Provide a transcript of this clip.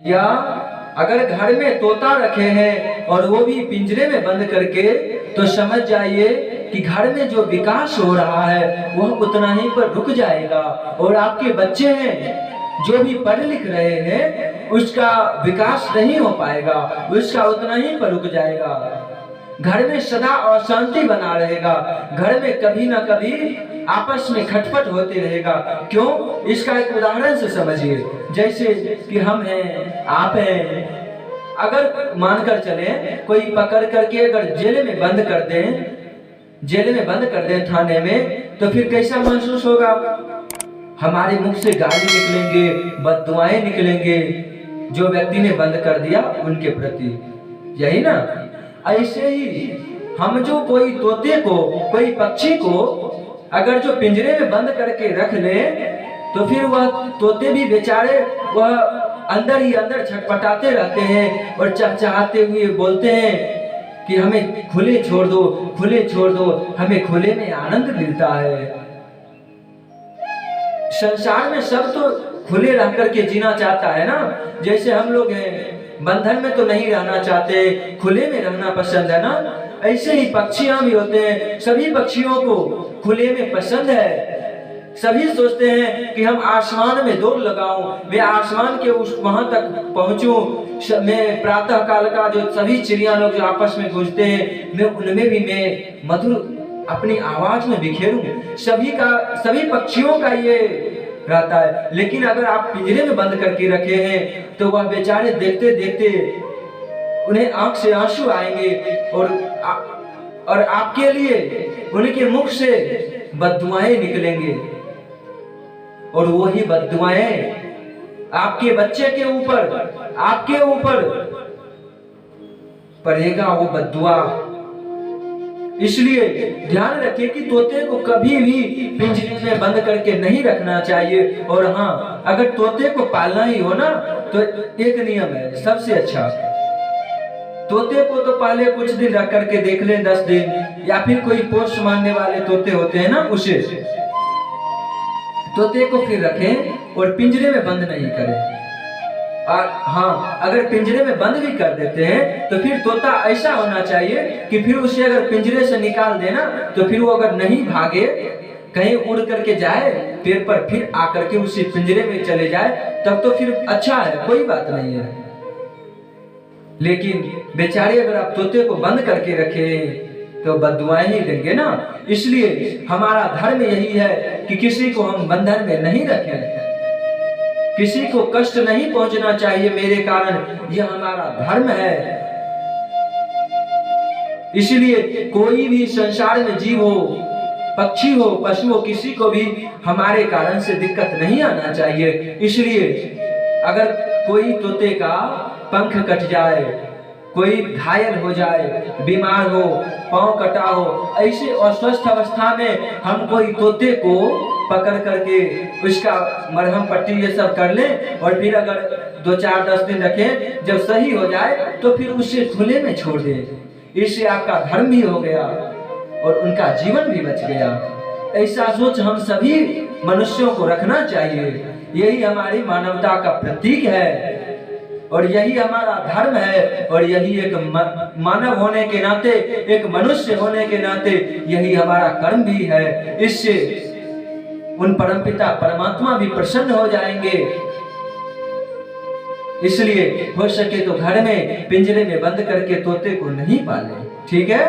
या अगर घर में तोता रखे हैं और वो भी पिंजरे में बंद करके, तो समझ जाइए कि घर में जो विकास हो रहा है वह उतना ही पर रुक जाएगा। और आपके बच्चे हैं जो भी पढ़ लिख रहे हैं उसका विकास नहीं हो पाएगा, उसका उतना ही पर रुक जाएगा। घर में सदा अशांति बना रहेगा, घर में कभी ना कभी आपस में खटपट होते रहेगा। क्यों? इसका एक उदाहरण से समझिए। जैसे कि हम हैं, आप हैं, अगर मानकर चले कोई पकड़ करके अगर जेल में बंद कर दें, जेल में बंद कर दें थाने में, तो फिर कैसा महसूस होगा? हमारे मुख से गाली निकलेंगे, बद्दुआएं निकलेंगे जो व्यक्ति ने बंद कर दिया उनके प्रति, यही ना। ऐसे ही हम जो कोई तोते को, कोई पक्षी को अगर जो पिंजरे में बंद करके रख ले, तो फिर वह तोते भी बेचारे वह अंदर ही अंदर छटपटाते रहते हैं और चहचहाते हुए बोलते हैं कि हमें खुले छोड़ दो, खुले छोड़ दो, हमें खुले में आनंद मिलता है। संसार में सब तो खुले रह करके जीना चाहता है ना। जैसे हम लोग हैं, बंधन में तो नहीं रहना चाहते, खुले में रहना पसंद है ना। ऐसे ही पक्षियां भी होते हैं, सभी पक्षियों को खुले में पसंद है। सभी सोचते हैं कि हम आसमान में दौड़ लगाऊं, मैं आसमान के उस वहां तक पहुंचूं, मैं प्रातः काल का जो सभी चिड़िया लोग जो आपस में गूंजते हैं, मैं उनमें भी मैं मधुर अपनी आवाज में बिखेरूं। सभी पक्षियों का ये रहता है। लेकिन अगर आप पिंजरे में बंद करके रखे हैं तो वह बेचारे देखते देखते उन्हें आंख से आंसू आएंगे और आपके लिए उनके मुख से बद्दुआएं निकलेंगे, और वही बद्दुआएं आपके बच्चे के ऊपर, आपके ऊपर पड़ेगा वो बद्दुआ। इसलिए ध्यान रखिए कि तोते को कभी भी पिंजरे में बंद करके नहीं रखना चाहिए। और हाँ, अगर तोते को पालना ही हो ना, तो एक नियम है सबसे अच्छा, तोते को तो पहले कुछ दिन रख करके देख ले, 10 दिन, या फिर कोई पोष मारने वाले तोते होते हैं ना, उसे तोते को फिर रखें और पिंजरे में बंद नहीं करें। और हाँ, अगर पिंजरे में बंद भी कर देते हैं तो फिर तोता ऐसा होना चाहिए कि फिर उसे अगर पिंजरे से निकाल देना, तो फिर वो अगर नहीं भागे, कहीं उड़ करके जाए पेड़ पर, फिर आकर के उसी पिंजरे में चले जाए, तब तो फिर अच्छा है, कोई बात नहीं है। लेकिन बेचारे अगर आप तोते को बंद करके रखें तो बद्दुआएं ही देंगे ना। इसलिए हमारा धर्म यही है कि किसी को हम बंधन में नहीं रखें, किसी को कष्ट नहीं पहुंचना चाहिए मेरे कारण, यह हमारा धर्म है। इसलिए कोई भी संसार में जीव हो, पक्षी हो, पशु हो, किसी को भी हमारे कारण से दिक्कत नहीं आना चाहिए। इसलिए अगर कोई तोते का पंख कट जाए, कोई घायल हो जाए, बीमार हो, पांव कटा हो, ऐसे अस्वस्थ अवस्था में हम कोई तोते को पकड़ करके उसका मरहम पट्टी ये सब कर ले, और फिर अगर 2-4-10 दिन रखें, जब सही हो जाए तो फिर उसे खुले में छोड़ दे। इससे आपका धर्म भी हो गया और उनका जीवन भी बच गया। ऐसा सोच हम सभी मनुष्यों को रखना चाहिए। यही हमारी मानवता का प्रतीक है और यही हमारा धर्म है, और यही एक मानव होने के नाते, एक मनुष्य होने के नाते यही हमारा कर्म भी है। इससे उन परमपिता परमात्मा भी प्रसन्न हो जाएंगे। इसलिए हो सके तो घर में पिंजरे में बंद करके तोते को नहीं पालें, ठीक है।